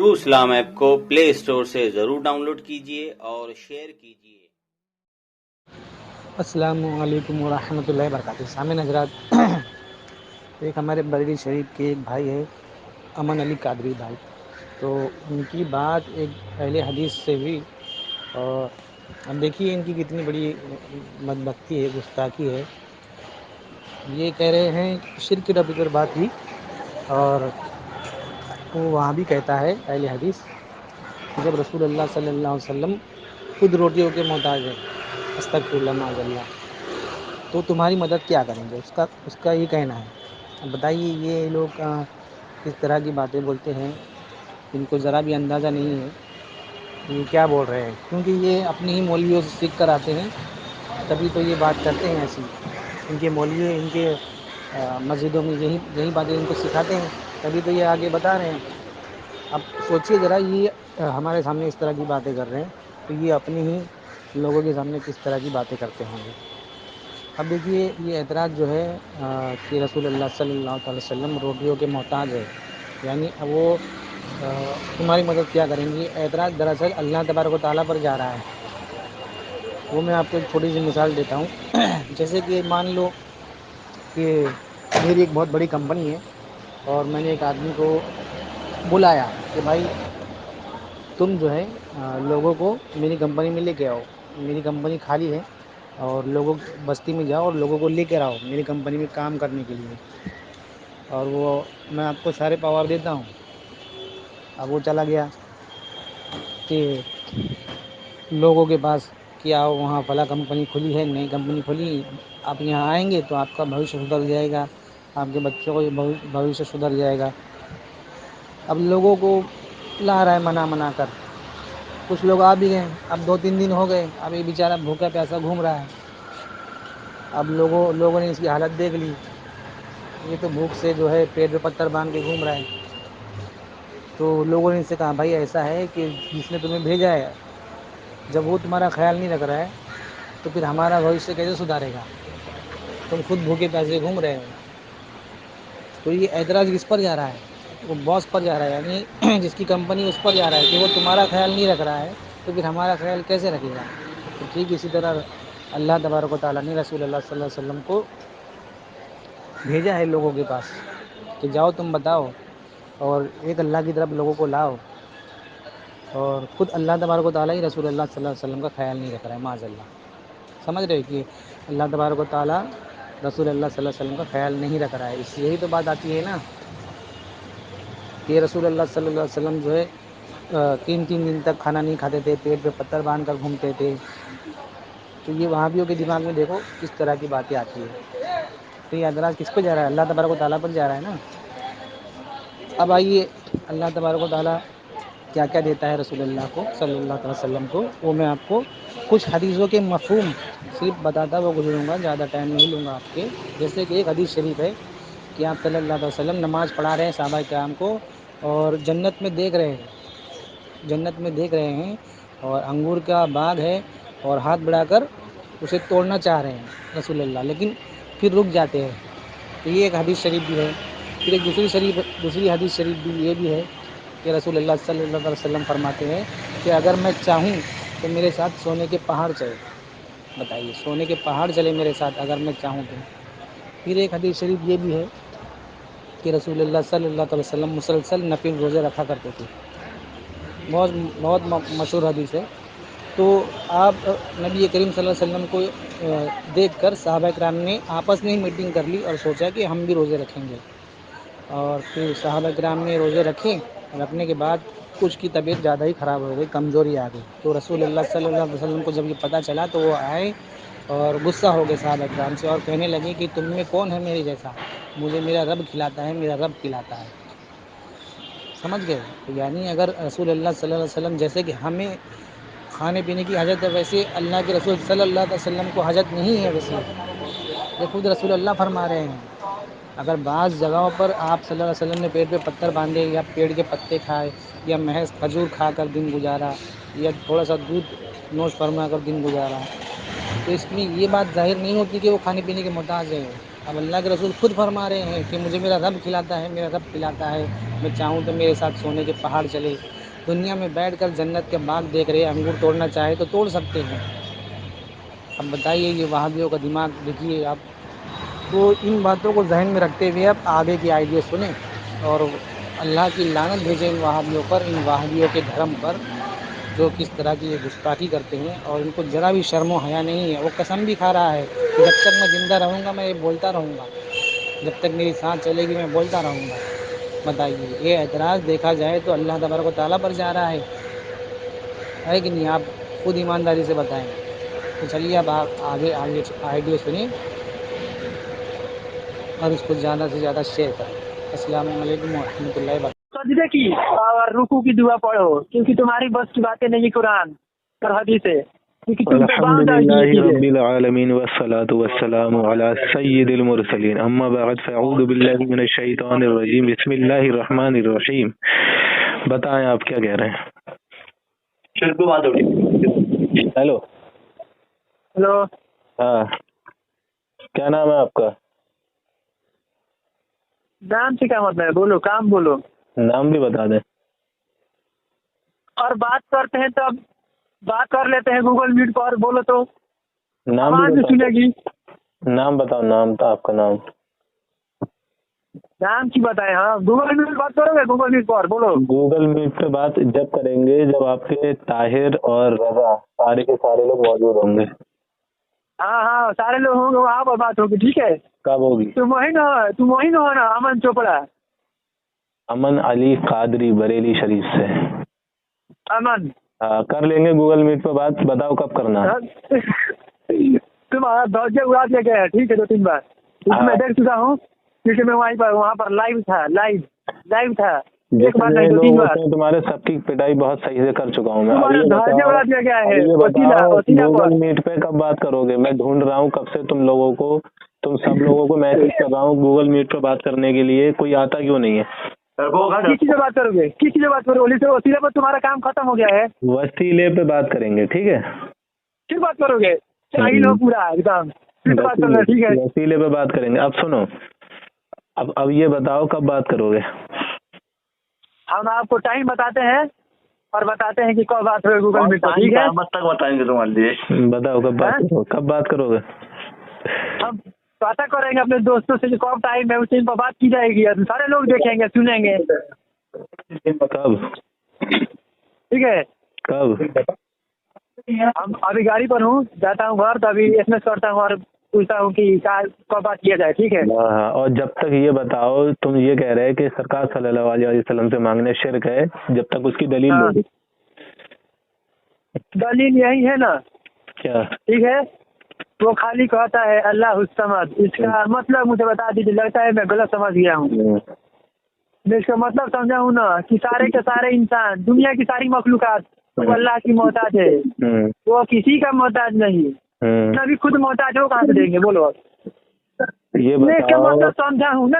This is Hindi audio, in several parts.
ट्रू इस्लाम ऐप को प्ले स्टोर से ज़रूर डाउनलोड कीजिए और शेयर कीजिए। अस्सलामुअलैकुम वरहमतुल्लाहि वबरकातुहू। सामईन हज़रात, एक हमारे बरेली शरीफ के एक भाई है, अमन अली कादरी भाई। तो उनकी बात एक अहले हदीस से हुई और अब देखिए इनकी कितनी बड़ी बदबख्ती है, गुस्ताखी है। ये कह रहे हैं शिर्क के टॉपिक पर बात हुई और वो वहाँ भी कहता है अहले हदीस कि जब रसूलुल्लाह सल्लल्लाहु अलैहि वसल्लम खुद रोटियों के मोहताज है, अस्तगफिरुल्लाह माज़अल्लाह, तो तुम्हारी मदद क्या करेंगे, उसका ये कहना है। अब बताइए ये लोग किस तरह की बातें बोलते हैं, इनको ज़रा भी अंदाज़ा नहीं है ये क्या बोल रहे हैं, क्योंकि ये अपनी ही मौलवियों से सीख कर आते हैं, तभी तो ये बात करते हैं ऐसी। इनके मौलवी इनके मस्जिदों में यही बातें इनको सिखाते हैं, तभी तो ये आगे बता रहे हैं। अब सोचिए ज़रा, ये हमारे सामने इस तरह की बातें कर रहे हैं, तो ये अपने ही लोगों के सामने किस तरह की बातें करते होंगे। अब देखिए ये एतराज़ जो है कि रसूलुल्लाह सल्लल्लाहु अलैहि वसल्लम रोटियों के मोहताज है, यानी अब वो तुम्हारी मदद क्या करेंगी। एतराज़ दरअसल अल्लाह तबारक व तआला पर जा रहा है। वो मैं आपको एक छोटी सी मिसाल देता हूँ। जैसे कि मान लो कि मेरी एक बहुत बड़ी कंपनी है और मैंने एक आदमी को बुलाया कि भाई तुम जो है लोगों को मेरी कंपनी में लेके आओ, मेरी कंपनी खाली है और लोगों बस्ती में जाओ और लोगों को लेकर आओ मेरी कंपनी में काम करने के लिए। और वो मैं आपको सारे पावर देता हूँ। अब वो चला गया कि लोगों के पास कि आओ वहाँ फला कंपनी खुली है, नई कंपनी खुली, आप यहाँ आएंगे तो आपका भविष्य सुधर जाएगा, आपके बच्चों को भविष्य सुधर जाएगा। अब लोगों को ला रहा है मना कर, कुछ लोग आ भी गए। अब 2-3 दिन हो गए, अब ये बेचारा भूखा प्यासा घूम रहा है। अब लोगों ने इसकी हालत देख ली, ये तो भूख से जो है पेट पे पत्थर बांध के घूम रहा है। तो लोगों ने इससे कहा भाई ऐसा है कि जिसने तुम्हें भेजा है, जब वो तुम्हारा ख्याल नहीं रख रहा है तो फिर हमारा भविष्य कैसे सुधारेगा, तुम खुद भूखे प्यासे घूम रहे हो। तो ये ऐतराज़ किस पर जा रहा है, वो बॉस पर जा रहा है, यानी जिसकी कंपनी उस पर जा रहा है कि वो तुम्हारा ख्याल नहीं रख रहा है तो फिर हमारा ख्याल कैसे रखेगा। तो ठीक इसी तरह अल्लाह तबारक व तआला ने रसूलुल्लाह सल्लल्लाहु अलैहि वसल्लम को भेजा है लोगों के पास कि जाओ तुम बताओ और एक अल्लाह की तरफ लोगों को लाओ। और ख़ुद अल्लाह तबारक व तआला ही रसूलुल्लाह सल्लल्लाहु अलैहि वसल्लम का ख्याल नहीं रख रहा है, माज़अल्लाह। समझ रहे हो कि अल्लाह तबारक व तआला रसूलुल्लाह सल्लल्लाहु अलैहि वसल्लम का ख्याल नहीं रख रहा है। यही तो बात आती है ना कि रसूलुल्लाह सल्लल्लाहु अलैहि वसल्लम जो है 3-3 दिन तक खाना नहीं खाते थे, पेट पे पत्थर बांध कर घूमते थे। तो ये वहाबियों के दिमाग में देखो किस तरह की बातें आती है। तो ये एतराज़ किस पे जा रहा है, अल्लाह तबारक व तआला पर जा रहा है ना। अब आइए अल्लाह तबारक व तआला क्या क्या देता है रसूलुल्लाह को सल्लल्लाहु अलैहि वसल्लम को, वो मैं आपको कुछ हदीसों के मफ़हूम सिर्फ बताता हुआ गुजरूँगा, ज़्यादा टाइम नहीं लूँगा आपके। जैसे कि एक हदीस शरीफ है कि आप सल्लल्लाहु अलैहि वसल्लम नमाज़ पढ़ा रहे हैं सहाबा किराम को और जन्नत में देख रहे हैं और अंगूर का बाग है और हाथ बढ़ाकर उसे तोड़ना चाह रहे हैं रसूलुल्लाह, लेकिन फिर रुक जाते हैं। तो ये एक हदीस शरीफ भी है। फिर एक दूसरी हदीस शरीफ भी ये भी है कि रसूलुल्लाह सल्लल्लाहु अलैहि वसल्लम फरमाते हैं कि अगर मैं चाहूँ तो मेरे साथ सोने के पहाड़ चले। बताइए, सोने के पहाड़ चले मेरे साथ अगर मैं चाहूँ तो। फिर एक हदीस शरीफ ये भी है कि रसूलुल्लाह सल्लल्लाहु अलैहि वसल्लम मुसलसल नफिल रोज़े रखा करते थे। बहुत बहुत मशहूर हदीस है। तो आप नबी करीम सल्लल्लाहु अलैहि वसल्लम को देखकर सहाबा किराम ने आपस में ही मीटिंग कर ली और सोचा कि हम भी रोज़े रखेंगे। और फिर सहाबा किराम ने रोज़े रखे, रखने के बाद कुछ की तबीयत ज़्यादा ही ख़राब हो गई, कमज़ोरी आ गई। तो रसूलुल्लाह सल्लल्लाहु अलैहि वसल्लम को जब ये पता चला तो वो आए और गुस्सा हो गए सहाबा किराम से और कहने लगे कि तुम में कौन है मेरे जैसा, मुझे मेरा रब खिलाता है, मेरा रब पिलाता है। समझ गए। तो यानी अगर रसूलुल्लाह सल्लल्लाहु अलैहि वसल्लम जैसे कि हमें खाने पीने की हजत है, वैसे अल्लाह के रसूल सल्लल्लाहु अलैहि वसल्लम को हजत नहीं है। वैसे ये खुद रसूलुल्लाह फरमा रहे हैं। अगर बाज़ जगहों पर आप सल्लल्लाहु अलैहि वसल्लम ने पेट पे पत्थर बांधे या पेड़ के पत्ते खाए या महज खजूर खाकर दिन गुजारा या थोड़ा सा दूध नोश फरमा कर दिन गुजारा, तो इसमें ये बात ज़ाहिर नहीं होती कि वो खाने पीने के मोहताज है। अब अल्लाह के रसूल खुद फरमा रहे हैं कि मुझे मेरा रब खिलाता है, मेरा रब पिलाता है, मैं चाहूँ तो मेरे साथ सोने के पहाड़ चले। दुनिया में बैठकर जन्नत के बाग देख रहे, अंगूर तोड़ना चाहे तो तोड़ सकते हैं। अब बताइए ये वहाबियों का दिमाग देखिए आप। तो इन बातों को जहन में रखते हुए आप आगे की आइडिया सुने और अल्लाह की लानत भेजें इन वहाबियों पर, इन वहाबियों के धर्म पर, जो किस तरह की ये गुस्ताखी करते हैं और इनको ज़रा भी शर्म व हया नहीं है। वो कसम भी खा रहा है कि जब तक मैं ज़िंदा रहूँगा मैं ये बोलता रहूँगा, जब तक मेरी सांस चलेगी मैं बोलता रहूँगा। बताइए ये एतराज़ देखा जाए तो अल्लाह तबारक व तआला पर जा रहा है कि नहीं? आप खुद ईमानदारी से बताएं। तो चलिए अब आप आगे आगे आइडिया सुनिए और इसको ज़्यादा से ज़्यादा शेयर करें। अस्सलाम वालेकुम रहमतुल्लाहि व सजदे की और रुकू की दुआ पढ़ो, क्योंकि तुम्हारी बस की बातें नहीं कुरान और हदीस है, क्योंकि तुम पे बांध डाल अल्हम्दुलिल्लाहि की है। रब्बिल आलमीन वस्सलातु वस्सलामु अला सय्यिदिल मुरसलीन अम्मा बाद फअऊज़ु बिल्लाहि मिनश शैतानिर रजीम बिस्मिल्लाहिर रहमानिर रहीम। बताएं आप क्या कह रहे हैं? हेलो हेलो, हाँ, क्या नाम है आपका? नाम से क्या मतलब है? बोलो, काम बोलो। नाम भी बता दें। और बात करते हैं तब बात कर लेते हैं गूगल मीट पर, बोलो तो नाम आवाज भी भी सुनेगी। बताओ। नाम बताओ, नाम तो आपका नाम। नाम की बताए? हाँ, गूगल मीट बात करोगे? गूगल मीट पर बोलो। गूगल मीट पे बात जब करेंगे जब आपके ताहिर और रजा सारे के सारे लोग मौजूद होंगे। हाँ हाँ, सारे लोग होंगे, वहाँ पर बात होगी, ठीक है? कब होगी? तुम वही ना हो ना, अमन चोपड़ा? अमन अली कादरी बरेली शरीफ से। अमन कर लेंगे गूगल मीट पे बात। बताओ कब करना है? तुम धौजे उड़ा दिया गया है, ठीक है, 2-3 बार मैं देख चुका हूँ, क्योंकि मैं वहाँ पर लाइव था, लाइव था। एक बार नहीं, 2-3 बार तुम्हारे सबकी पिटाई बहुत सही से कर चुका हूँ मैं। तुम्हारा धौजे उड़ा दिया गया है। गूगल मीट पे कब बात करोगे? मैं ढूंढ रहा हूँ कब से तुम सब लोगों को मैसेज कर रहा हूँ गूगल मीट पे बात करने के लिए, कोई आता क्यों नहीं है? किस चीज़ से बात करोगे? वसीले पर तुम्हारा काम खत्म हो गया है। वसीले पे बात करेंगे, ठीक है? फिर बात करोगे? चाहिए पूरा एकदम, फिर बात करोगे, ठीक है? वसीले पे बात करेंगे। अब सुनो, अब ये बताओ कब बात करोगे? हम आपको टाइम बताते हैं और बताते हैं कि कब बात होगी गूगल मीट पर, ठीक है? तक बताएंगे तुम्हारे लिए। बताओ कब बात करोगे? हम पता करेंगे अपने दोस्तों से कि कब टाइम है, उस टाइम पर बात की जाएगी और सारे लोग देखेंगे, सुनेंगे, कब? ठीक है? कब? हम अभी गाड़ी पर हूँ, जाता हूँ घर, तो अभी एसएमएस करता हूँ और पूछता हूँ कि कब बात किया जाए, ठीक है? हाँ, और जब तक ये बताओ, तुम ये कह रहे हैं कि सरकार सल्लल्लाहु अलैहि वसल्लम से मांगने शिर्क है, जब तक उसकी दलील हाँ। लोगे। दलील यही है ना, क्या? ठीक है? वो खाली कहता है अल्लाह समद, इसका मतलब मुझे बता दीजिए, लगता है मैं गलत समझ गया हूँ। मैं इसका मतलब समझा हूँ ना कि सारे के सारे इंसान, दुनिया की सारी मखलूकात वो अल्लाह की मोहताज है, वो किसी का मोहताज नहीं। नबी खुद मोहताज हो, कहाँ से देंगे? बोलो। ये मैं इसका बताओ। मतलब समझा हूँ ना,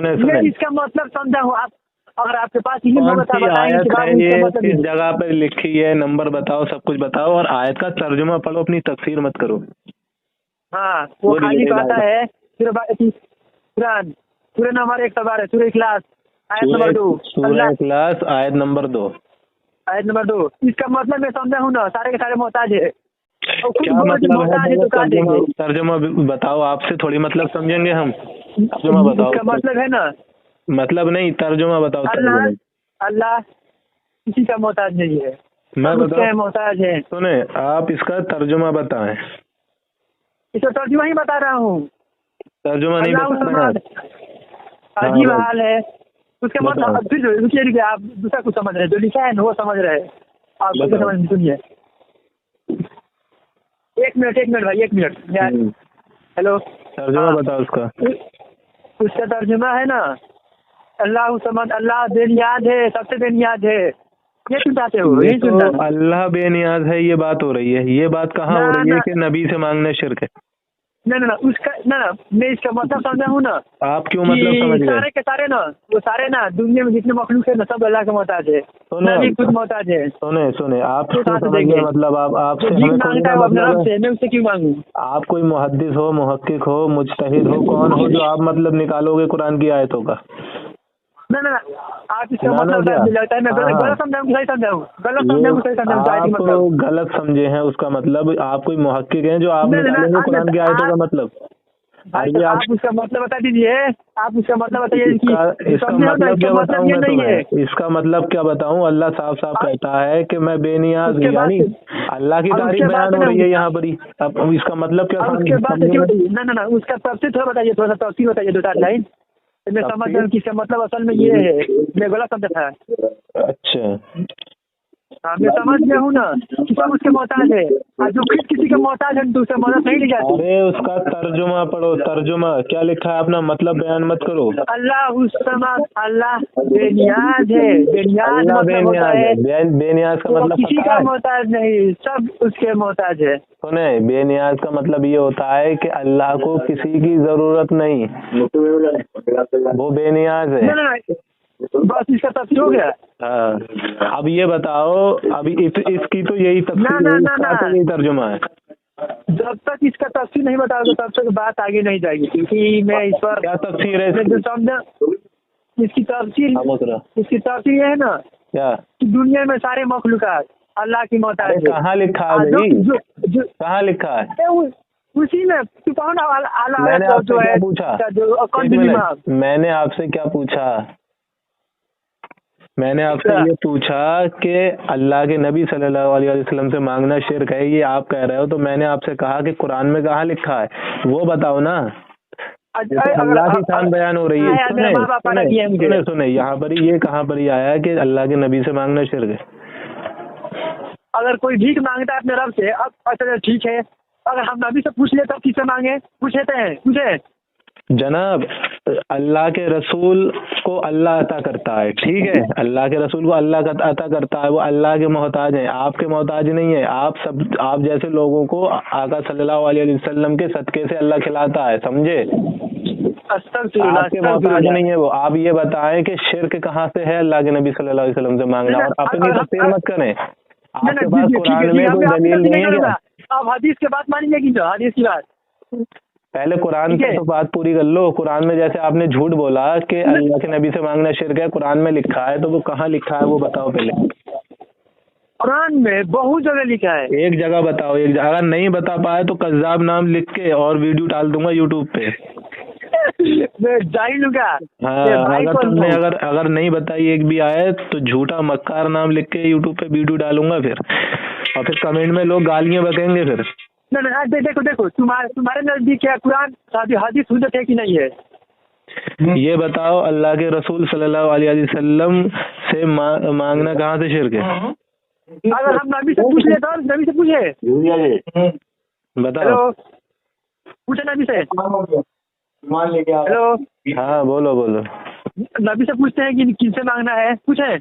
मैं इसका मतलब समझा हूँ। आप अगर आपके पास इल्म होगा तो बताएंगे कि बाबू इसका मतलब किस जगह पे लिखी है, नंबर बताओ, सब कुछ बताओ, और आयत का तर्जुमा पढ़ो, अपनी तफसीर मत करो। हाँ, वो खाली कहता है कुरान सूरह नंबर 112 सूरह इखलास आयत नंबर 2, सूरह इखलास आयत नंबर 2। इसका मतलब मैं समझा हूँ ना, सारे के सारे मोहताज है। क्या मतलब है? तर्जुमा बताओ, आपसे थोड़ी मतलब समझेंगे हम। तर्जुमा बताओ। इसका मतलब है ना, मतलब नहीं, तर्जुमा बताओ। अल्लाह किसी का मोहताज नहीं है, मैं बताऊं? मोहताज है। सुने, आप इसका तर्जुमा बताएं। इसका तर्जुमा ही बता रहा हूँ। तर्जुमा नहीं बता रहे? अजीब हाल है उसका मतलब। फिर आप दूसरा कुछ समझ रहे, जो लिखा है ना वो समझ रहे, आप समझ सुनिए। एक मिनट भाई, 1 मिनट। हेलो, तर्जुमा बताओ उसका तर्जुमा है ना, अल्लाह समद, अल्लाह बेनियाज है, सबसे बेनियाज है। ये सुनते हो? ये तो अल्लाह बेनियाज है, ये बात हो रही है। ये बात कहाँ हो रही है कि नबी से मांगने शिर्क है? ना उसका ना मैं इसका मतलब समझा हूँ ना। आप क्यों मतलब समझ गए? सारे के सारे ना वो सारे ना दुनिया में जितने मखलूक है ना सब अल्लाह के मोहताज है। सुने मैं भी खुद मोहताज है। सुने आप तो क्यों कहाँ से समझ गए? देंगे? मतलब आप आपसे जो हमें भीख कोई मांगता ना है वो अपने रब मतलब से, मैं उससे क्यों मांगू? आप कोई मुहद्दिस हो, मुहक्किक हो, मुज्तहिद हो, कौन हो जो आप मतलब निकालोगे कुरान की आयतों का? ना आप इसका ना मतलब क्या? मुझे लगता है मैं हाँ, हाँ। गलत समझाऊँ सही समझाऊँ, गलत ये समझाऊँ सही समझाऊँ तो आयत आप मतलब गलत समझे हैं। उसका मतलब आप कोई मुहक्किक हैं जो आप ना निकालेंगे कुरान की आयतों का आप मतलब? भाई अभी आप उसका मतलब बता दीजिए। आप उसका मतलब बताइए कि इसका समझे हो ना, मतलब इसका क्या मतलब बताऊं ये मैं नहीं है। तुम्हें? इसका मतलब क्या बताऊं? अल्लाह साफ साफ कहता है कि मैं बेनियाज हूँ, उसके बाद यानी अल्लाह की और तारीफ उसके बाद बयान हो ना रही है यहाँ पर ही। अब इसका मतलब क्या और उसके बाद समझूं मैं? बताइए ना उसका तफसीर थोड़ा बताइए, थोड़ा सा तफसीर बताइए 2-4 लाइन, तो मैं समझ जाऊँ कि इसका मतलब असल में ये है। मैं गलत समझा था। अच्छा, हाँ मैं समझ गया हूँ ना कि सब उसके मोहताज है, और जो खुद किसी का मोहताज है तो उसका मदद नहीं ली जाती। अरे उसका तर्जुमा पढ़ो, तर्जुमा क्या लिखा है, अपना मतलब बयान मत करो। अल्लाह बेनियाज है। बेनियाज अल्लाह मतलब होता बेनियाज है है। बेनियाज का वो मतलब किसी पता का है? मोहताज नहीं, सब उसके मोहताज है। सुने, बेनियाज का मतलब ये होता है कि अल्लाह को किसी की जरूरत नहीं, वो बेनियाज है। ना बस इसका तफसीर हो गया। हाँ, अब ये बताओ, अभी इसकी तो यही तफसीर ना है, इसका तो यही तर्जुमा है। जब तक इसका तफसीर नहीं बताओगे तब तक बात आगे नहीं जाएगी, क्योंकि मैं इस पर क्या तफसीर है मैं इसकी? जो समझा इसकी तफसीर ये है ना क्या? कि दुनिया में सारे मखलूकात अल्लाह की मोहताज है। कहाँ लिखा है भाई? कहाँ लिखा है? उसी में तू कहो ना मैंने जो आपसे क्या है पूछा? जो एक मिनट, मैंने आपसे क्या पूछा? मैंने आपसे ये पूछा कि अल्लाह के नबी सल्लल्लाहु अलैहि वसल्लम से मांगना शिर्क है, ये आप कह रहे हो, तो मैंने आपसे कहा कि कुरान में कहाँ लिखा है वो बताओ ना। तो अल्लाह की शान बयान हो रही है। सुने यहाँ पर ही, ये कहाँ पर ही आया है कि अल्लाह के नबी से मांगना शिर्क है? अगर कोई भीख मांगता है अपने रब से, अब अच्छा ठीक है, अगर हम नबी से पूछ ले तो किससे मांगे? पूछ लेते हैं पूछे जनाब, अल्लाह के रसूल को अल्लाह अता करता है, ठीक है? अल्लाह के रसूल को अल्लाह का अता करता है, वो अल्लाह के मोहताज हैं, आपके मोहताज नहीं है। आप जैसे लोगों को आका सल्लल्लाहु अलैहि वसल्लम के सदके से अल्लाह खिलाता है, समझे? आपके मोहताज नहीं है वो। आप ये बताएं कि शिर्क कहाँ से है अल्लाह के नबी सल्लल्लाहु अलैहि वसल्लम से मांगना, और अपनी तफसीर मत करें। आपके पास कुरान में कोई दलील नहीं है क्या? अब हदीस के बात मानेंगे कि हदीस की बात? पहले कुरान से तो बात पूरी कर लो। कुरान में जैसे आपने झूठ बोला कि अल्लाह के नबी से मांगना शिर्क है, कुरान में लिखा है, तो वो कहाँ लिखा है वो बताओ पहले। कुरान में बहुत जगह लिखा है। एक जगह बताओ, एक जगह। अगर नहीं बता पाए तो कज़्ज़ाब नाम लिख के और वीडियो डाल दूंगा यूट्यूब पे। मैं जाहिल हूँ क्या? हाँ, अगर तुमने अगर नहीं बताई एक भी आए तो झूठा मक्कार नाम लिख के यूट्यूब पे वीडियो डालूंगा फिर, और फिर कमेंट में लोग गालियां बकेंगे फिर। ना देखो तुम्हारे नजदीक क्या कुरान हदीस हुज्जत है कि नहीं है? ये बताओ, अल्लाह के रसूल सल्लल्लाहु अलैहि वसल्लम से मांगना कहाँ से शिर्क है? अगर हम नबी से पूछ ले तो नबी से पूछे बताओ। पूछे नबी से। हेलो, हाँ बोलो। नबी से पूछते हैं कि किनसे मांगना है, पूछे?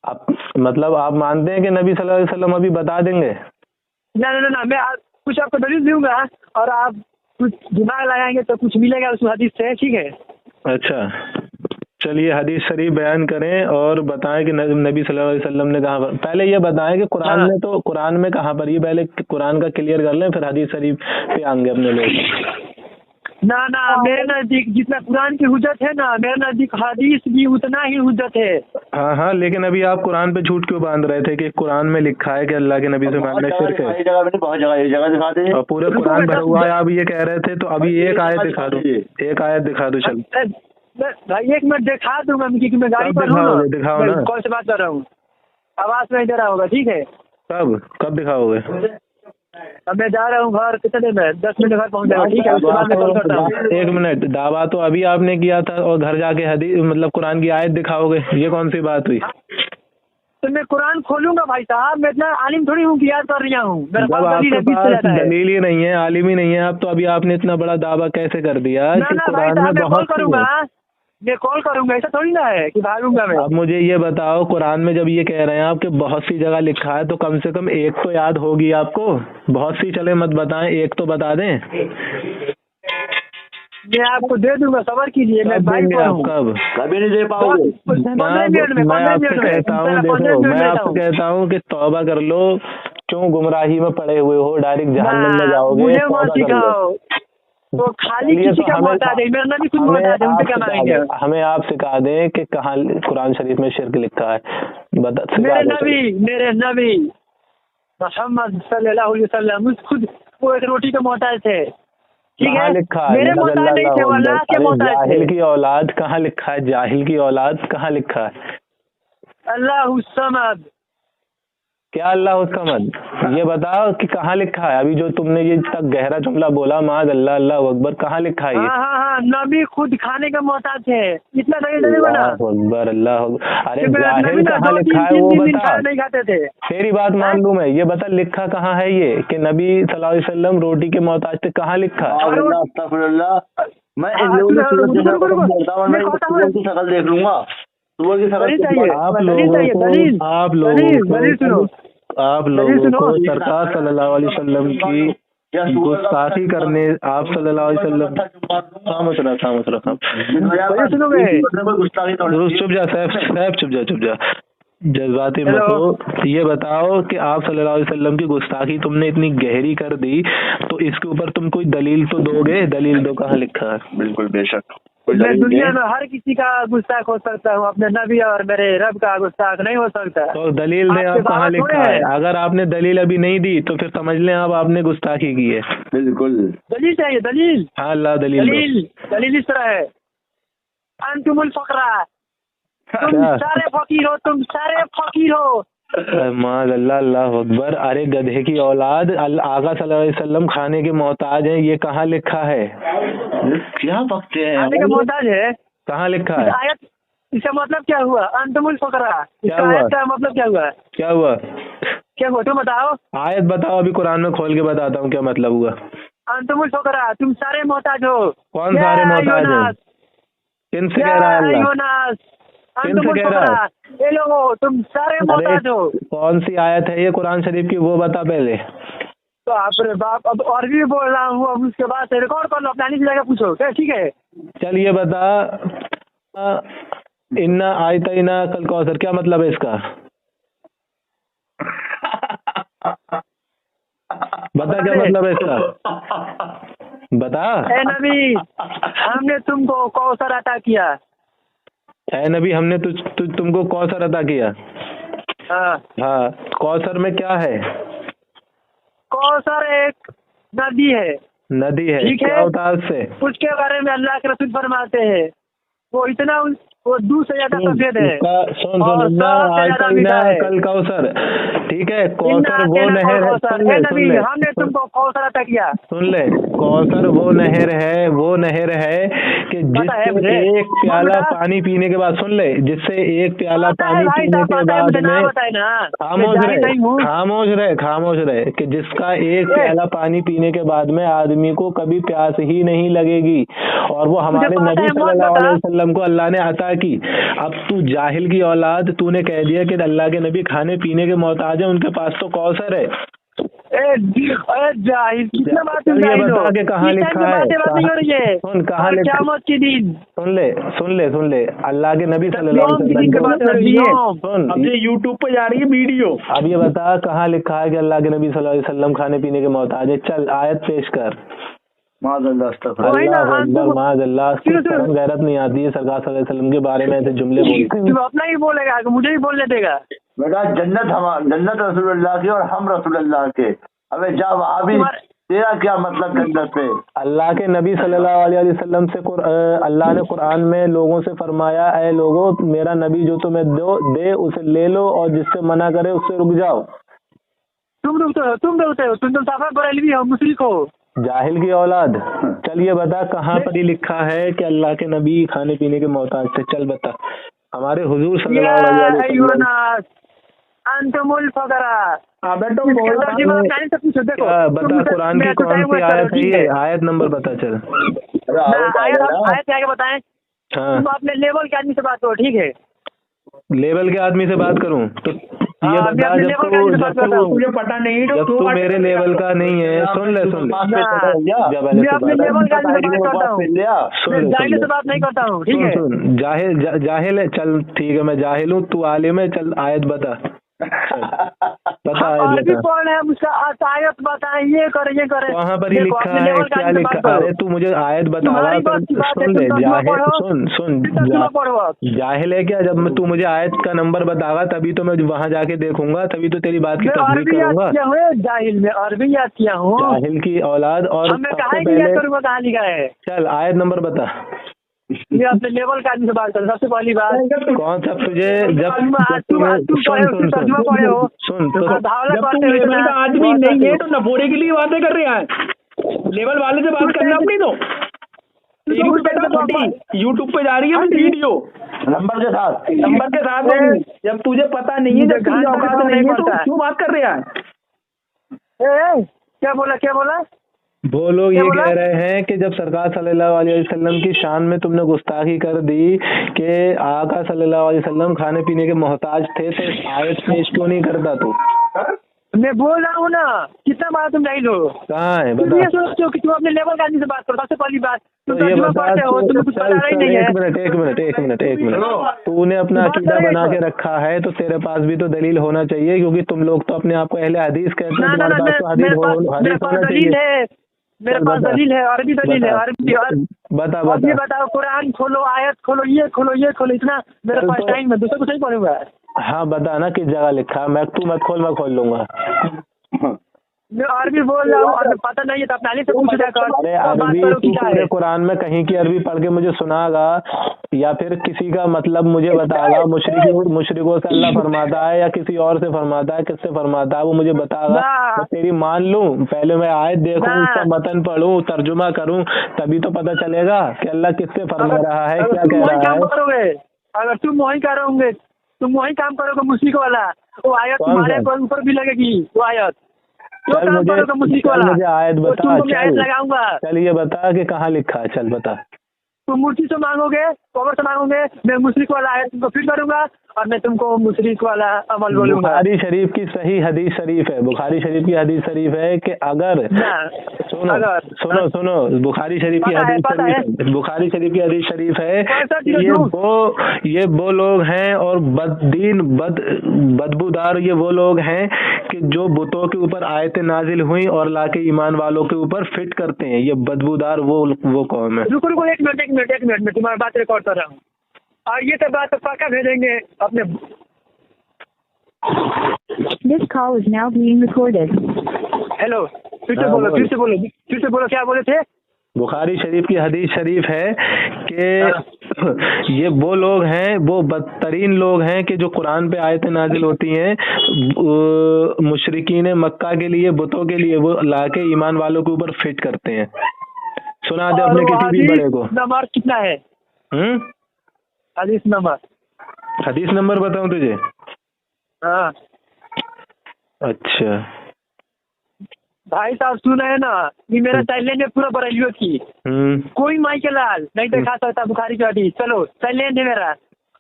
आप मतलब आप मानते हैं कि नबी सल्लल्लाहु अलैहि वसल्लम अभी बता देंगे? ना मैं कुछ आपको दलील दूंगा और आप कुछ दिमाग लगाएंगे तो कुछ मिलेगा उस हदीस से, ठीक है? अच्छा, चलिए हदीस शरीफ बयान करें और बताएं कि नबी सल्लल्लाहु अलैहि वसल्लम ने कहाँ पर। पहले ये बताएं कि कुरान में, तो कुरान में कहाँ पर, ये पहले कुरान का क्लियर कर लें, फिर हदीस शरीफ पे आएंगे अपने लोग। ना मेरे नजदीक जितना कुरान की हुज्जत है ना, मेरे नजदीक हदीस भी उतना ही हुज्जत है। हाँ, लेकिन अभी आप कुरान पे झूठ क्यों बांध रहे थे कि कुरान में लिखा है कि अल्लाह के नबी से मांगना शिर्क है? जगह दिखा दे और पूरे कुरान भरा हुआ है, आप ये कह रहे थे, तो अभी एक आयत दिखा दो, एक आयत दिखा दो। चल भाई एक मिनट दिखा दूंगा, क्योंकि मैं गाड़ी पर हूँ ना। दिखाओ ना। कौन से बात कर रहा हूँ, आवाज नहीं दे रहा होगा, ठीक है? कब दिखाओगे? अब मैं जा रहा हूँ घर, कितने में 10 मिनट घर पहुँच जाएगा, ठीक है? उसके बाद मैं कॉल करता हूँ। एक मिनट, दावा तो अभी आपने किया था और घर जाके हदीस मतलब कुरान की आयत दिखाओगे, ये कौन सी बात हुई? तो मैं कुरान खोलूंगा भाई साहब, मैं इतना आलिम थोड़ी हूँ कि याद कर रहा हूँ। जब आपके पास दलील ही नहीं है, आलिम ही नहीं है आप, तो अभी आपने इतना बड़ा दावा कैसे कर दिया कि कुरान में बहुत मैं कॉल करूंगा, ऐसा थोड़ी ना है कि भागूंगा मैं। अब मुझे ये बताओ, कुरान में जब ये कह रहे हैं आप कि बहुत सी जगह लिखा है, तो कम से कम एक तो याद होगी आपको। बहुत सी चले मत बताएं, एक तो बता दें। मैं आपको दे दूंगा, सबर कीजिए। मैं कब भाई देंगे पर आप? हूँ। कब? कभी नहीं दे पाओगे। 15 मिनट में, मैं 15 आपसे मिनट में, कहता हूँ, 15 देखो मिनट मैं में लेता आपसे हूँ। कहता हूँ कि तौबा कर लो। क्यों गुमराही में पड़े हुए हो, डायरेक्ट जहन्नम में ना, जाओगे। मुझे तौबा मत कर लो। सिखाओ। तो खाली चलिए, किसी तो का हमें मोहताज है, मेरा नबी खुद हमें मोहताज है, उनसे आप क्या सिखा मांगेंगे? दें, हमें आप सिखा दें कि कहाँ कुरान शरीफ में शिर्क लिखा है। सिखा मेरे दो। नबी मोहम्मद सल्लल्लाहु अलैहि वसल्लम खुद वो एक रोटी के मोहताज थे, ठीक कहाँ है? लिखा है? मेरे मोहताज नहीं थे, वो अल्लाह के अरे मोहताज जाहिल थे। की औलाद, कहाँ लिखा है? जाहिल की औलाद कहाँ लिखा है? अल्लाहु समद। क्या अल्लाह समद? ये बताओ कि कहाँ लिखा है। अभी जो तुमने ये तक गहरा जुमला बोला, माज अल्लाह, अल्लाह अकबर, कहाँ लिखा है ये? हाँ, नबी खुद खाने का मोहताज थे। इतना नहीं बना। अल्लाह अकबर, अल्लाह अकबर। अरे मेरा जाहिल नबी ना कहाँ 2 लिखा है दिन वो 3 दिन बता। खाना नहीं खाते थे। तेरी बात मान लूं मैं, ये बता लिखा कहाँ है ये कि नबी सल्लल्लाहु अलैहि वसल्लम रोटी के मोहताज थे? कहाँ लिखा है? अस्तगफिरुल्लाह। मैं इन हाँ, लोगों की सूरत रुको, देखना रुको, रुको। पसंद करता हूँ। मैं मैं कहता सुअर हूँ, की शक्ल देख लूंगा। सुअर की शक्ल दलील से चाहिए, आप दलील लोगों चाहिए, को दलील आप दलील लोगों दलील सुनो, को आप दलील लोगों सुनो। को सरकार सल्लल्लाहु अलैहि वसल्लम की गुस्ताखी करने, आप सल्लल्लाहु अलैहि वसल्लम दलील सुनोगे? चुप जा साहब, चुप जा। जज्बाती मत हो। ये बताओ कि आप सल्लल्लाहु अलैहि वसल्लम की गुस्ताखी तुमने इतनी गहरी कर दी, तो इसके ऊपर तुम कोई दलील तो दोगे। दलील दो, कहाँ लिखा है? बिल्कुल बेशक। मैं दुनिया में हर किसी का गुस्ताख हो सकता हूँ, अपने नबी और मेरे रब का गुस्ताख नहीं हो सकता। तो दलील दें, आप कहाँ लिखा है? अगर आपने दलील अभी नहीं दी तो फिर समझ लें आप आपने गुस्ताखी की है। बिल्कुल। दलील चाहिए, दलील। हाँ, अल्लाह दलील इस तरह है, अंतुमुल फकरा, तुम सारे फकीर हो, तुम सारे फकीर हो। माज़ अल्लाह, अल्लाह अकबर। अरे गधे की औलाद, आका सल्लल्लाहु अलैहि वसल्लम खाने के मोहताज हैं, ये कहाँ लिखा है? क्या बकते हैं? खाने का मोहताज है, कहाँ लिखा है? आयत, इसका मतलब क्या हुआ? अंतुमुल फकरा, इसका हुआ? आयत का मतलब क्या हुआ? क्या हुआ तुम बताओ। आयत बताओ, अभी कुरान में खोल के बताता हूँ क्या मतलब हुआ। अंतुमुल फकरा, तुम सारे मोहताज हो। कौन सारे मोहताज हैं? किनसे कह रहा है अल्लाह? किनसे कह रहा है? ये लोगो, तुम सारे मोहताज हो। कौन सी आयत है ये कुरान शरीफ की, वो बता पहले। तो आप रे बाप, अब और भी बोल रहा हूँ, अब उसके बाद से रिकॉर्ड कर लो, अपनी जगह पूछो, क्या ठीक है? चल ये बता, इन्ना आयतना कल कौसर, क्या मतलब है इसका? बता क्या मतलब है इसका, बता। ए नबी, हमने तुमको कौसर अता किया। ए नबी, हमने तुमको कौसर अता किया। हाँ, कौसर में क्या है? कौसर एक नदी है। ठीक है, क्या होता है उससे? उसके बारे में अल्लाह के रसूल फरमाते हैं, वो इतना, वो दूध से ज्यादा सफेद है। सुन कल कौसर, ठीक है। कौसर वो नहर है, हमने तुमको कौसर अता किया। सुन ले, कौसर वो नहर है कि जिससे एक प्याला पानी पीने के बाद, सुन ले, जिससे एक प्याला पानी पीने के बाद में खामोश रहे कि जिसका एक प्याला पानी पीने के बाद में आदमी को कभी प्यास ही नहीं लगेगी, और वो हमारे नबी सल्लल्लाहु अलैहि वसल्लम को अल्लाह ने अता की। अब तू जाहिल की औलाद, तूने कह दिया कि अल्लाह के नबी खाने पीने के मोहताज है, उनके पास तो कौसर है। जाहिल, कितना बात ये बता के कहाँ लिखा है? सुन, कहाँ लिखा? क़यामत के दिन। सुन ले, अल्लाह के नबी सल्लल्लाहु अलैहि वसल्लम की बात हो रही है। सुन, अब ये यूट्यूब पे जा रही है वीडियो। अब ये बता कहाँ लिखा है कि अल्लाह के नबी सल्लल्लाहु अलैहि वसल्लम खाने पीने के मोहताज है? चल आयत पेश कर। माज़अल्लाह, गैरत नहीं आती है सरकार सल्लल्लाहु अलैहि वसल्लम के बारे में ऐसे जुमले बोलते हैं। तू अपना ही बोलेगा, मुझे ही बोलने देगा? बेटा, जन्नत रसूलुल्लाह की और हम रसूलुल्लाह के। अबे जा वहाँ भी, तेरा क्या मतलब जन्नत पे? अल्लाह के नबी सल्लल्लाहु अलैहि वसल्लम से अल्लाह ने कुरान में लोगों से फरमाया, ऐ लोगों, मेरा नबी जो तुम्हें दे उसे ले लो, और जिससे मना करे उससे रुक जाओ। तुम रुकते हो, तुम साफा बरेलवी हो, मुशरिक हो, जाहिल की औलाद। चल ये बता कहाँ पर ही लिखा है कि अल्लाह के नबी खाने पीने के मोहताज थे? चल बता। हमारे हुजूर सल्लल्लाहु अलैहि वसल्लम अंतुमुल फकरा। बता कुरान की कौन सी आयत है ये? आयत नंबर बता। चल आयत क्या बताएं? हाँ। तुम अपने लेवल के आदमी से बात करो, ठीक है? लेवल के आदमी से बात करूं तो ये हाँ, मैं बता, अपने जब लेवल के आदमी से बात करता हूँ। तुझे पता नहीं तो जब तू मेरे लेवल का नहीं है, सुन ले जब मैं पहले तो अपने बात लेवल के आदमी से बात करता हूँ, सुन मैं ले, जाहिल से बात नहीं करता हूँ, ठीक है? सुन जाहिल है, चल ठीक है, मैं जाहिल हूँ, तू आलिम है, चल आयत बता, बता हम आयत अरबी बता। पढ़ रहे हैं, उसका आयत बताएं, ये करे ये करे। वहाँ पर ही देखो, लिखा अपने है, लेवल के क्या आदमी से लिखा? बात करो। अरे तू मुझे आयत बतावा, तुम्हारी बात की बात है, सुन ले, तुम तर्जुमा जाहिल, पढ़ो। सुन तर्जुमा पढ़ो आप। जाहिल है क्या? जब तू मुझे आयत का नंबर बतावा तभी तो मैं वहाँ जाके देखूंगा, तभी तो तेरी बात की मैं तस्दीक अरबी याद करूंगा। किया हूँ, जाहिल में अरबी याद किया हूँ। जाहिल की औलाद। और मैं सबसे कहाँ की पहले याद करूँगा, कहाँ लिखा है? चल आयत नंबर बता। मैं अपने लेवल का आदमी से बात करूँ। सबसे पहली बात, कौन सा तुझे जब तुम पढ़े हो, तुम तर्जुमा पढ़े हो, सुन तो धावला जब करते तू हो लेवल इतना। का आदमी नहीं है तो नपोरे के लिए बातें कर रहे हैं। लेवल वाले से बात करना अपनी तो यूट्यूब पे जा रही है वीडियो नंबर के साथ नंबर के साथ होगी। जब तुझे पता नहीं है, जब तुझे औकात नहीं है तो क्यों बात कर रहे हैं? क्या बोला? वो लोग ये क्या बोला? कह रहे हैं कि जब सरकार सल्लल्लाहु अलैहि वसल्लम की शान में तुमने गुस्ताखी कर दी कि आका सल्लल्लाहु अलैहि वसल्लम खाने पीने के मोहताज थे, तो आयत पेश क्यों नहीं करता तू? मैं बोल रहा हूँ ना, कितना बार तुम नहीं लो। कहाँ है तुम बता। ये सोचते हो कि तुम अपने लेवल के आदमी से बात करो। सबसे पहली बात, तुम तो ये तर्जुमा बता, पढ़ते हो, तुम्हें कुछ पता ही नहीं है। एक मिनट, तूने अपना बात अकीदा करें बना तो। के रखा है, तो तेरे पास भी तो दलील होना चाहिए, क्योंकि तुम लोग तो अपने आप को अहले हदीस कहते ना हो, ना ना, तुम्हारे पास तो हदीस मेरे पास होना दलील चाहिए। है, मेरे चल पास बता। दलील है, अरबी दलील है, अरबी। बता अब ये बताओ, कुरान खोलो, आयत खोलो, ये खोलो, इतना मेरे चल पास तो- टाइम है, दूसरा कुछ नहीं पढ़ूंगा। हाँ बता ना, किस जगह लिखा है? मैं खोल लूंगा। मैं अरबी बोल रहा हूँ, अगर पता नहीं है तो अपना से पूछ रहा कर। अरे और बात अरबी करो तू कि क्या पूरे है। कुरान में कहीं की अरबी पढ़ के मुझे सुनागा, या फिर किसी का मतलब मुझे बतागा, मुशरिकों से अल्लाह फरमाता है या किसी और से फरमाता है, किससे फरमाता है, वो मुझे बतागा, ना। मैं तेरी मान लूं। पहले मैं आयत देखूं, ना। उसका मतन पढ़ूं, तर्जुमा करूं, तभी तो पता चलेगा कि अल्लाह किससे फरमा रहा है, क्या तुम कह वही रहा काम है। करोगे, अगर तुम वही काम करोगे मुश्रिक वाला, वो आयत कौन तुम्हारे सा? ऊपर भी लगेगी, वो आयत। जो चल काम मुझे करोगे मुश्रिक वाला, मुझे आयत वो बता। तुमको मैं आयत चल लगाऊंगा। चल ये बता कि कहाँ लिखा है, चल बता। तुम मूर्ति से मांगोगे, कब्र से मांगोगे, मैं मुश्रिक वाला आयत तुमको फिर करूंगा, और मैं तुमको मुश्रिक वाला अमल बोलूंगा। बुखारी शरीफ की सही हदीस शरीफ है, बुखारी शरीफ की हदीस शरीफ है कि अगर सुनो बुखारी शरीफ की हदीस शरीफ, बुखारी शरीफ की हदीस शरीफ है कि ये वो लोग हैं और बदबूदार ये वो लोग हैं कि जो बुतों के ऊपर आयतें नाजिल हुई और लाके ईमान वालों के ऊपर फिट करते हैं। ये बदबूदार वो कौम है। रुको एक मिनट मैं तुम्हारी बात रिकॉर्ड कर रहा हूँ, और ये तो बात पक्का भेजेंगे अपने। This call is now being recorded. Hello, फिर से बोलो, क्या बोले थे? बुखारी शरीफ की हदीस शरीफ है कि ये वो लोग हैं, वो बदतरीन लोग हैं कि जो कुरान पे आयतें नाजिल होती हैं मुशरिकीन मक्का के लिए, बुतों के लिए, वो लाके ईमान वालों के ऊपर फिट करते हैं। सुना दे अपने किसी भी बड़े को। नंबर कितना है? हदीस नंबर बताऊं तुझे? हाँ अच्छा भाई साहब, सुना है ना, ये मेरा साइलेंट है पूरा बरेलियों की। कोई माई के लाल नहीं दिखा सकता बुखारी की हदीस। चलो साइलेंट है मेरा,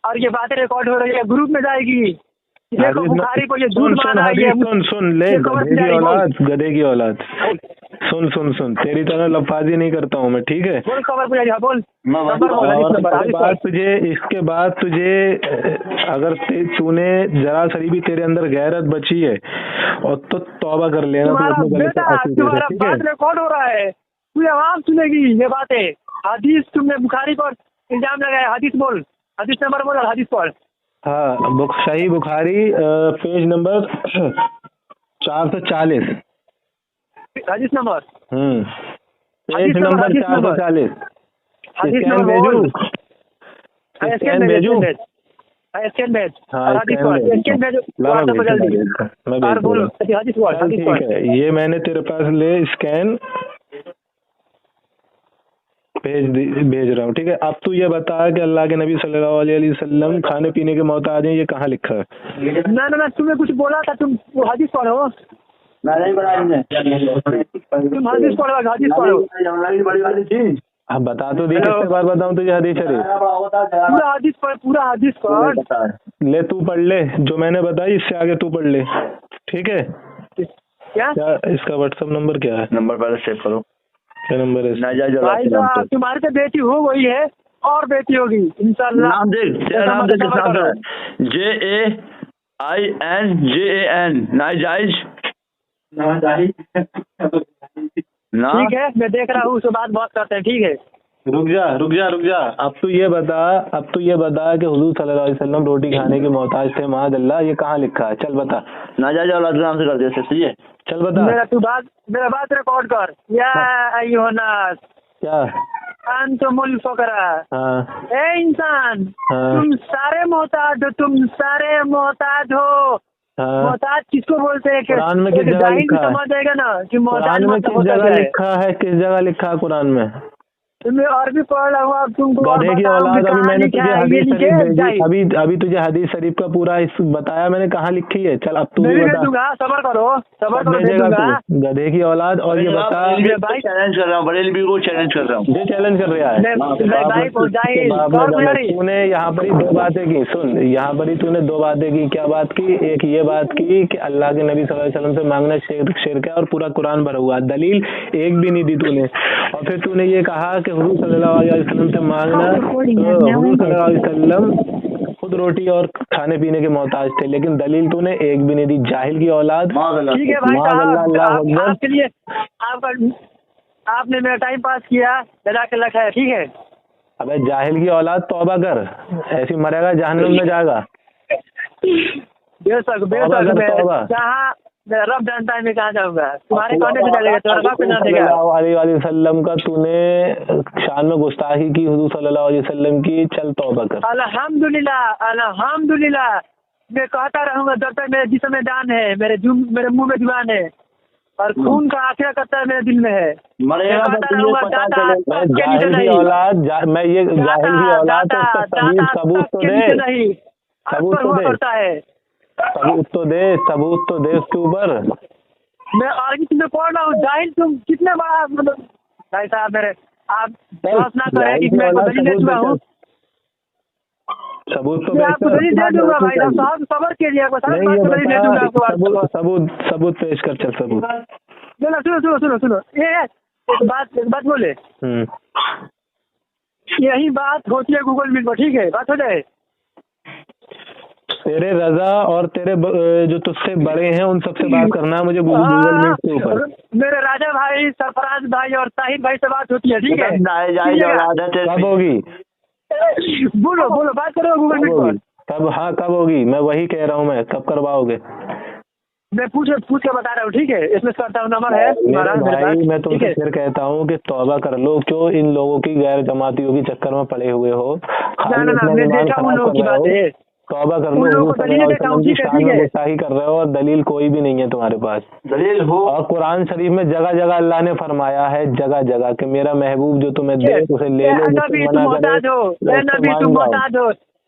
और ये बातें रिकॉर्ड हो रही है, ग्रुप में जाएगी। देखो बुखारी को ये झूठ माना है। सुन ले, गधे की औलाद सुन, तेरी तरह लफाजी नहीं करता हूँ मैं, ठीक है? बोल इसके बाद तुझे अगर तूने जरा सी भी तेरे अंदर गैरत बची है और तो तौबा कर लेना। तुम्हारा बात रिकॉर्ड हो रहा है, पूरी आवाम सुनेगी ये बातें। हदीस तुमने बुखारी पर इल्जाम लगाया, हदीस बोल, हदीस नंबर बोल, हदीस पढ़। हाँ, सही बुखारी पेज नंबर 440, हदीस नंबर पेज नंबर 440। स्कैन भेजूं? स्कैन भेजूं? स्कैन भेज। हाँ स्कैन भेज, ठीक है, ये मैंने तेरे पास ले स्कैन भेज रहा हूँ, ठीक है? अब तू ये बता कि अल्लाह के नबी सल्लल्लाहु अलैहि वसल्लम खाने पीने के मोहताज हैं, ये कहाँ लिखा है? ना तुमने कुछ बोला था, तुम वो हदीस पढ़ो। नहीं बड़ा तुम हदीस पढ़ो, हदीस पढ़ो। बड़ी वाली थी। अब बता तो दी, कितने बार बताऊं तुझे हदीस शरीफ? पूरा हदीस पढ़। ले तू पढ़ ले, जो मैंने बताई इससे आगे तू पढ़ ले, ठीक है? क्या इसका व्हाट्सएप नंबर क्या है? नंबर पहले सेव करो। क्या नंबर है? नाजायज भाई साहब तुम्हारी तो बेटी हो गई है और बेटी होगी इंशाल्लाह। नाम देख, तेरा नाम देख किस नाम है? JAINJAN नाजायज। ठीक है मैं देख रहा हूँ, उसके बाद बात करते हैं, ठीक है? रुक जा। अब तू ये बता कि हुजूर सल्लल्लाहु अलैहि वसल्लम रोटी खाने के मोहताज थे, माद अल्लाह, ये कहाँ लिखा है? चल बता। नाजायज औलाद के नाम से कर दिया, सही है? चल बता। मेरा बात रिकॉर्ड कर। या अय्युहन्नास क्या? अंतुमुल फुकरा। हाँ। ए इंसान, हाँ। तुम सारे मोहताज हो। हाँ। मोहताज किसको बोलते हैं? कुरान में किस जगह लिखा है? समझ जाएगा ना कि मोहताज कुरान में किस जगह लिखा है? किस जगह लिखा है कुरान में? मैं और भी पढ़ रहा हूँ, अब तुमको गधे की औलाद। अभी मैंने तुझे हदीस शरीफ भेजी, अभी तुझे हदीस शरीफ का पूरा बताया मैंने, कहाँ लिखी है? चल अब तू भी बता। सबर करो भेजेगा तू, गधे की औलाद। और ये बता, भाई चैलेंज कर रहा हूँ, बरेलवी को चैलेंज कर रहा हूँ। ये चैलेंज कर रहा है। तूने यहाँ पर ही दो बातें की, सुन, यहाँ पर ही तूने दो बातें की। क्या बात की? एक ये बात की कि अल्लाह के नबी सल्लल्लाहु अलैहि वसल्लम से मांगना शिर्क है और पूरा कुरान भरा हुआ। दलील एक भी नहीं दी तूने। और फिर तूने ये कहा कि हुजूर सल्लल्लाहु अलैहि वसल्लम से मांगना, हुजूर सल्लल्लाहु अलैहि वसल्लम खुद रोटी और खाने पीने के मोहताज थे, लेकिन दलील तूने एक भी नहीं दी। जाहिल की औलाद। ठीक है भाई साहब, आपके लिए आपने मेरा टाइम पास किया, जज़ाकल्लाह खैर, ठीक है? अबे जाहिल की औलाद, तौबा कर, ऐसी मरेगा जहन्नम में जाएगा। बेशक जहाँ रब जानता है मैं कहाँ जाऊंगा, तुम्हारे कॉन्टेक्ट में डालेगा, तुम्हारा बाप ना देगा। सल्लल्लाहु अलैहि वसल्लम का तूने शान में गुस्ताखी की, हुजूर सल्लल्लाहु अलैहि वसल्लम की। चल तौबा कर। अल्हम्दुलिल्लाह मैं कहता रहूंगा जब तक मेरे जिस्म में जान है, मेरे मुंह में जुबान है, और खून का आखिर करता मेरे दिल में है। मरेगा तो जाहिल की औलाद, मैं ये जाहिल की औलाद, सबूत तो दे, सबूत तो दे उसके ऊपर। मैं आगे तुम्हें पढ़ रहा हूँ, जाहिल तुम कितने बार, मतलब भाई साहब मेरे आप ना करें कि मैं दलील दे चुका हूँ। सबूत तो आपको दलील दे दूंगा भाई साहब, सबर के लिए सबूत पेश कर। चल सबूत। सुनो ये एक बात बोले, यही बात होती है गूगल मीट पर, ठीक है? बात हो जाए। तेरे रजा और तेरे जो तुझसे बड़े हैं उन सबसे बात करना मुझे गूगल मीट के ऊपर। मेरे राजा भाई, सरफराज भाई और ताहिर भाई से बात होती है, ठीक है? कब होगी? बोलो बात करो गूगल मीट पर। कब? हाँ कब होगी? मैं वही कह रहा हूँ, मैं कब करवाओगे? मैं पूछ के बता रहा हूँ, ठीक है? इसमें करता हूँ, नंबर है मेरा भाई। मैं तुमसे फिर कहता हूँ कि तौबा कर लो। क्यों इन लोगों की गैर जमातियों के चक्कर में पड़े हुए हो? मैं देखा उन लोगों की बात है। तौबा कर लो। गुस्ताखी कर रहे हो और दलील कोई भी नहीं है तुम्हारे पास। दलील हो। और कुरान शरीफ में जगह जगह अल्लाह ने फरमाया है, जगह जगह कि मेरा महबूब जो तुम्हें दे उसे ले लो,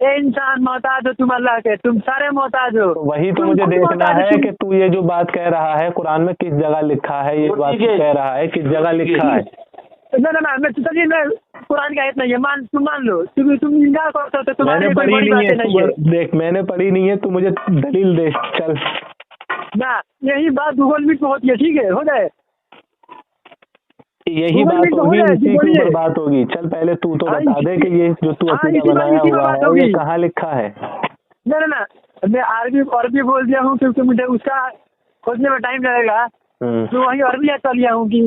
इंसान मोहताज हो, तुम अल्लाह के, तुम सारे मोहताज हो। वही तो मुझे देखना है कि तू ये जो बात कह रहा है कुरान में किस जगह लिखा है, ये बात कह रहा है किस जगह लिखा है। ना मैं कुरान की आयत नहीं है, तुम मान लो, तुम इनकार करते हो तो तुम्हारे मैंने पढ़ी नहीं है। देख मैंने पढ़ी नहीं है, तू मुझे दलील दे। चल ना, यही बात गूगल मीट में होती है, ठीक है? हो जाए यही बात होगी, इसी के ऊपर बात होगी। चल पहले तू तो बता दे कि ये जो तू बनाया हुआ है ये कहाँ लिखा है? ना मैं अरबी बोल दिया हूँ क्योंकि मुझे उसका खोजने में टाइम लगेगा, तो वही अरबी याद कर लिया हूँ कि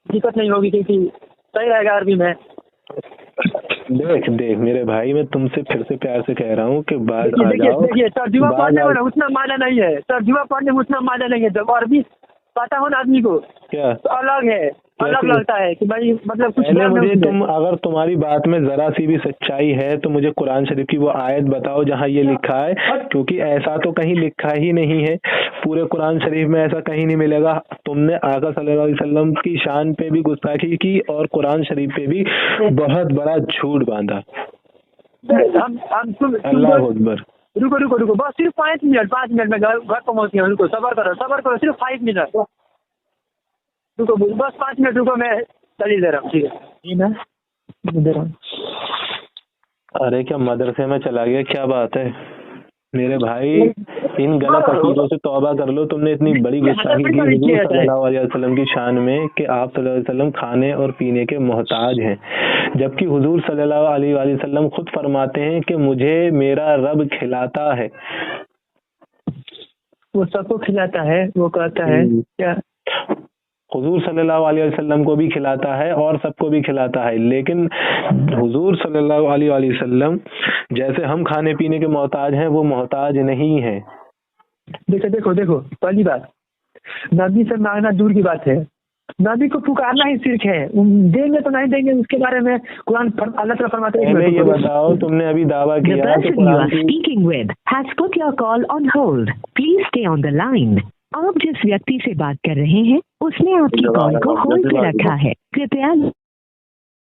दिक्कत नहीं होगी, क्योंकि सही रहेगा अरबी में। देख मेरे भाई, मैं तुमसे फिर से प्यार से कह रहा हूँ कि बात देखिए तर्जुमा पढ़ने में उतना मजा नहीं है, तर्जुमा पढ़ने में उतना मजा नहीं है। जब अरबी पता हो ना आदमी को क्या तो अलग है, अलग लगता है कि भाई मतलब कुछ मुझे अगर तुम्हारी बात में जरा सी भी सच्चाई है तो मुझे कुरान शरीफ की वो आयत बताओ जहाँ ये लिखा है, क्योंकि ऐसा तो कहीं लिखा ही नहीं है। पूरे कुरान शरीफ में ऐसा कहीं नहीं मिलेगा। तुमने आका सल्लल्लाहु अलैहि वसल्लम की शान पे भी गुस्ताखी की और कुरान शरीफ पे भी बहुत बड़ा झूठ बांधा। अल्लाह अकबर। रुको बस सिर्फ 5 मिनट में घर पहुँच गया। रुको, सबर करो सिर्फ 5 मिनट रुको, बस 5 मिनट रुको, मैं दलील दे रहा हूँ, ठीक है? दे रहा हूँ। अरे क्या मदरसे में चला गया, क्या बात है मेरे भाई, इन गलत अकीदों से तौबा कर लो। तुमने इतनी बड़ी गुस्ताखी की हुजूर सल्लल्लाहु अलैहि वसल्लम की शान में कि आप सल्लल्लाहु अलैहि वसल्लम खाने और पीने के मोहताज हैं, जबकि हुजूर सल्लल्लाहु अलैहि वसल्लम खुद फरमाते हैं कि मुझे मेरा रब खिलाता है। वो सबको खिलाता है, वो कहता है क्या हुजूर सल्लल्लाहु अलैहि वसल्लम को भी खिलाता है और सबको भी खिलाता है, लेकिन हुजूर सल्लल्लाहु अलैहि वसल्लम जैसे हम खाने पीने के मोहताज हैं, वो मोहताज नहीं है। देखो देखो देखो, पहली बात नबी से मांगना दूर की बात है, नबी को पुकारना ही शिर्क है। देंगे तो नहीं देंगे उसके बारे में कुरान अल्लाह ताला फरमाते हैं। ये बताओ, तुमने अभी दावा The किया कि person you are speaking with has put your call on hold. Please stay on the line. आप जिस व्यक्ति से बात कर रहे हैं उसने आपकी कॉल को होल्ड पे रखा है, कृपया